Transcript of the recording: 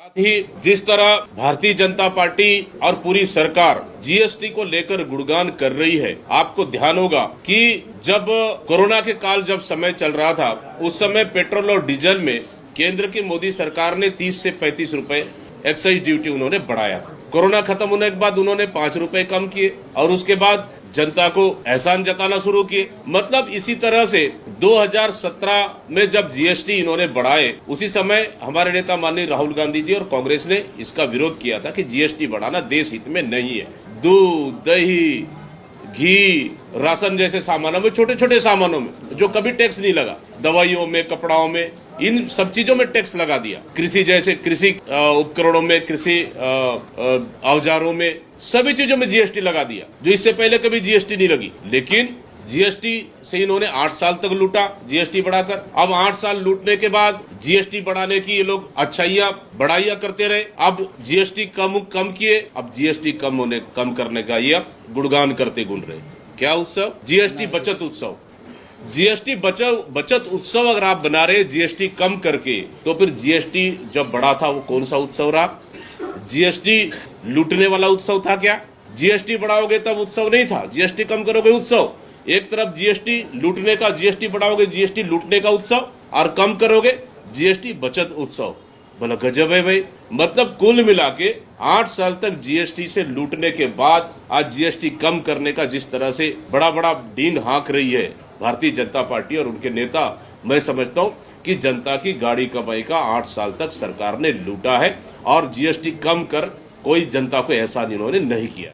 साथ ही जिस तरह भारतीय जनता पार्टी और पूरी सरकार जीएसटी को लेकर गुणगान कर रही है, आपको ध्यान होगा कि जब कोरोना के काल जब समय चल रहा था, उस समय पेट्रोल और डीजल में केंद्र की मोदी सरकार ने 30 से 35 रुपए एक्साइज ड्यूटी उन्होंने बढ़ाया था। कोरोना खत्म होने के बाद उन्होंने 5 रुपए कम किए और उसके बाद जनता को एहसान जताना शुरू किए। मतलब इसी तरह से 2017 में जब जीएसटी इन्होंने बढ़ाए, उसी समय हमारे नेता माननीय राहुल गांधी जी और कांग्रेस ने इसका विरोध किया था कि जीएसटी बढ़ाना देश हित में नहीं है। दूध, दही, घी, राशन जैसे सामानों में, छोटे छोटे सामानों में जो कभी टैक्स नहीं लगा, दवाइयों में, कपड़ाओं में, इन सब चीजों में टैक्स लगा दिया। कृषि जैसे कृषि उपकरणों में, कृषि औजारों में, सभी चीजों में जीएसटी लगा दिया, जो इससे पहले कभी जीएसटी नहीं लगी। लेकिन जीएसटी से इन्होंने 8 साल तक लूटा, जीएसटी बढ़ाकर। अब 8 साल लूटने के बाद जीएसटी बढ़ाने की ये लोग अच्छाइयां बढ़ाइयां करते रहे। अब जीएसटी कम किए, अब जीएसटी कम करने का ये गुणगान करते गुण रहे। क्या उत्सव? जीएसटी बचत उत्सव। जीएसटी बचत उत्सव अगर आप बना रहे जीएसटी कम करके, तो फिर जीएसटी जब बढ़ा था वो कौन सा उत्सव रहा? जीएसटी लूटने वाला उत्सव था क्या? जीएसटी बढ़ाओगे तब उत्सव नहीं था, जीएसटी कम करोगे उत्सव। एक तरफ जीएसटी लूटने का, जीएसटी बढ़ाओगे जीएसटी लूटने का उत्सव, और कम करोगे जीएसटी बचत उत्सव। बोला गजब है भाई। मतलब कुल मिला के 8 साल तक जीएसटी से लूटने के बाद आज जीएसटी कम करने का जिस तरह से बड़ा बड़ा डीन हाँक रही है भारतीय जनता पार्टी और उनके नेता, मैं समझता हूं कि जनता की गाड़ी कमाई का 8 साल तक सरकार ने लूटा है और जीएसटी कम कर कोई जनता को एहसान इन्होंने नहीं किया।